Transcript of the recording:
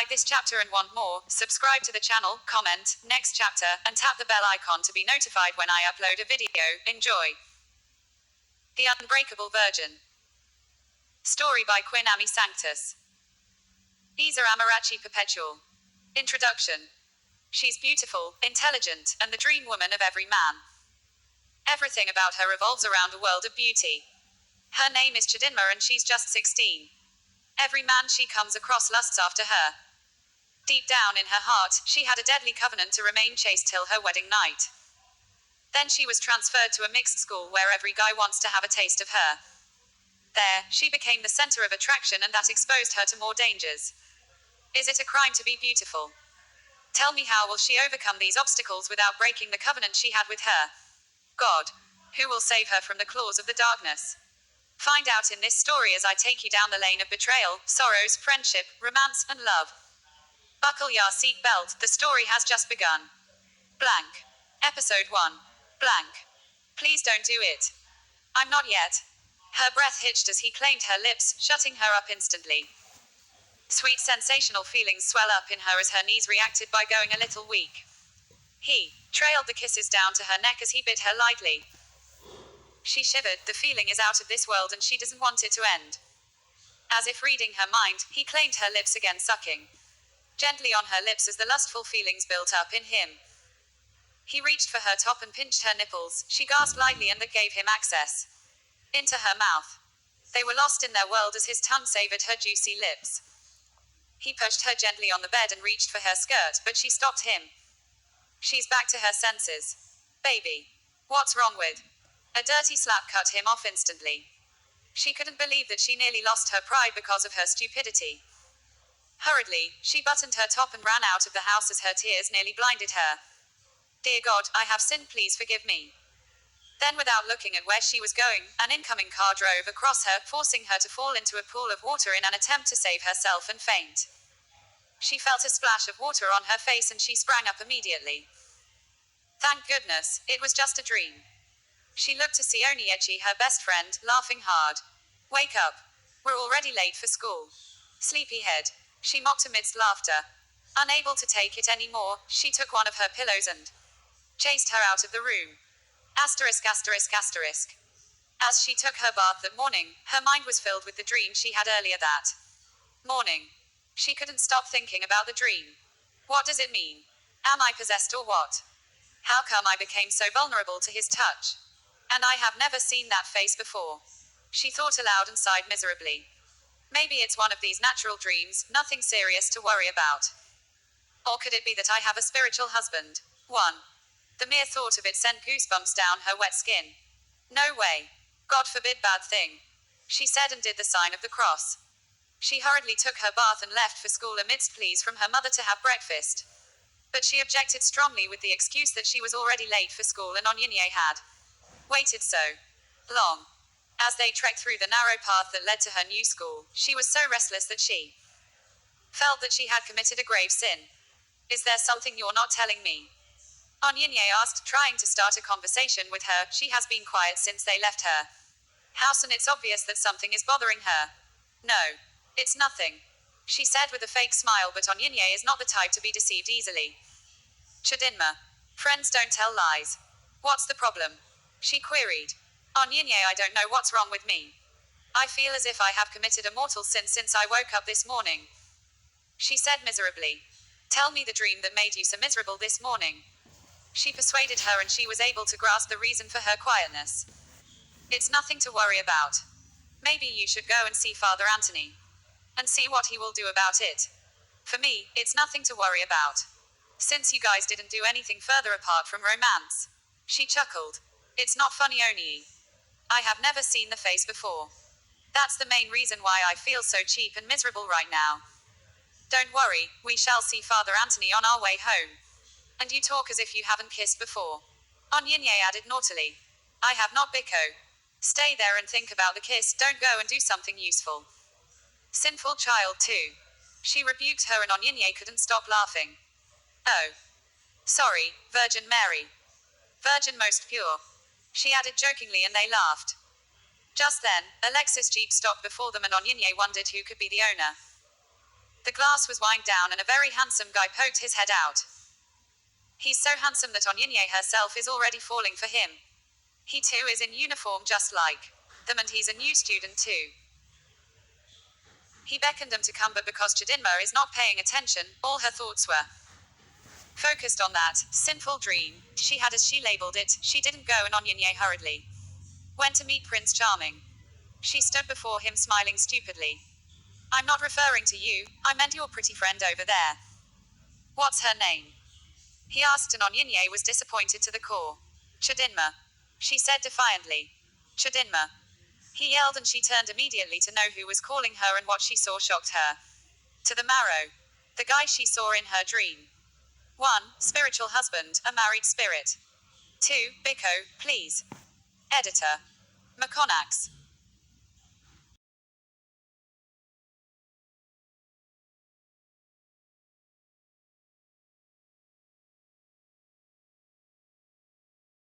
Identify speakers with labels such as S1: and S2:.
S1: like this chapter and want more, subscribe to the channel, comment, next chapter, and tap the bell icon to be notified when I upload a video. Enjoy. The Unbreakable Virgin. Story by Queen Ami Sanctus. Isa Amarachi Perpetual. Introduction. She's beautiful, intelligent, and the dream woman of every man. Everything about her revolves around a world of beauty. Her name is Chidinma and she's just 16. Every man she comes across lusts after her. Deep down in her heart, she had a deadly covenant to remain chaste till her wedding night. Then she was transferred to a mixed school where every guy wants to have a taste of her. There, she became the center of attraction and that exposed her to more dangers. Is it a crime to be beautiful? Tell me, how will she overcome these obstacles without breaking the covenant she had with her God? Who will save her from the claws of the darkness? Find out in this story as I take you down the lane of betrayal, sorrows, friendship, romance, and love. Buckle your seat belt, the story has just begun. Blank. Episode 1. Blank. Please don't do it. I'm not yet. Her breath hitched as he claimed her lips, shutting her up instantly. Sweet sensational feelings swell up in her as her knees reacted by going a little weak. He trailed the kisses down to her neck as he bit her lightly. She shivered. The feeling is out of this world and she doesn't want it to end. As if reading her mind, he claimed her lips again, sucking gently on her lips as the lustful feelings built up in him. He reached for her top and pinched her nipples. She gasped lightly and that gave him access into her mouth. They were lost in their world as his tongue savored her juicy lips. He pushed her gently on the bed and reached for her skirt, but she stopped him. She's back to her senses. Baby. What's wrong with? A dirty slap cut him off instantly. She couldn't believe that she nearly lost her pride because of her stupidity. Hurriedly, she buttoned her top and ran out of the house as her tears nearly blinded her. Dear God, I have sinned, please forgive me. Then, without looking at where she was going, an incoming car drove across her, forcing her to fall into a pool of water in an attempt to save herself and faint. She felt a splash of water on her face and she sprang up immediately. Thank goodness, it was just a dream. She looked to see Oniechi, her best friend, laughing hard. Wake up. We're already late for school. Sleepyhead. She mocked amidst laughter. Unable to take it anymore, she took one of her pillows and chased her out of the room. Asterisk, asterisk, asterisk. As she took her bath that morning, her mind was filled with the dream she had earlier that morning. She couldn't stop thinking about the dream. What does it mean? Am I possessed or what? How come I became so vulnerable to his touch? And I have never seen that face before. She thought aloud and sighed miserably. Maybe it's one of these natural dreams, nothing serious to worry about. Or could it be that I have a spiritual husband? 1. The mere thought of it sent goosebumps down her wet skin. No way. God forbid, bad thing. She said and did the sign of the cross. She hurriedly took her bath and left for school amidst pleas from her mother to have breakfast. But she objected strongly with the excuse that she was already late for school and Onyinye had waited so long. As they trekked through the narrow path that led to her new school, she was so restless that she felt that she had committed a grave sin. Is there something you're not telling me? Onyinye asked, trying to start a conversation with her. She has been quiet since they left her house and it's obvious that something is bothering her. No. It's nothing. She said with a fake smile, but Onyinye is not the type to be deceived easily. Chidinma. Friends don't tell lies. What's the problem? She queried. Onyinye, I don't know what's wrong with me. I feel as if I have committed a mortal sin since I woke up this morning. She said miserably. Tell me the dream that made you so miserable this morning. She persuaded her and she was able to grasp the reason for her quietness. It's nothing to worry about. Maybe you should go and see Father Anthony. And see what he will do about it. For me, it's nothing to worry about. Since you guys didn't do anything further apart from romance. She chuckled. It's not funny, Oni. I have never seen the face before. That's the main reason why I feel so cheap and miserable right now. Don't worry, we shall see Father Anthony on our way home. And you talk as if you haven't kissed before. Onyinye added naughtily. I have not, Biko. Stay there and think about the kiss, don't go and do something useful. Sinful child too. She rebuked her and Onyinye couldn't stop laughing. Oh. Sorry, Virgin Mary. Virgin most pure. She added jokingly and they laughed. Just then, Alexis' jeep stopped before them and Onyinye wondered who could be the owner. The glass was wound down and a very handsome guy poked his head out. He's so handsome that Onyinye herself is already falling for him. He too is in uniform just like them, and he's a new student too. He beckoned them to come, but because Chidinma is not paying attention, all her thoughts were focused on that sinful dream she had, as she labeled it. She didn't go, and Onyinye hurriedly went to meet Prince Charming. She stood before him smiling stupidly. I'm not referring to you, I meant your pretty friend over there. What's her name? He asked, and Onyinye was disappointed to the core. Chidinma, she said defiantly. Chidinma. He yelled, and she turned immediately to know who was calling her, and what she saw shocked her to the marrow. The guy she saw in her dream. 1. Spiritual husband, a married spirit. 2. Biko, please. Editor. McConaughey's.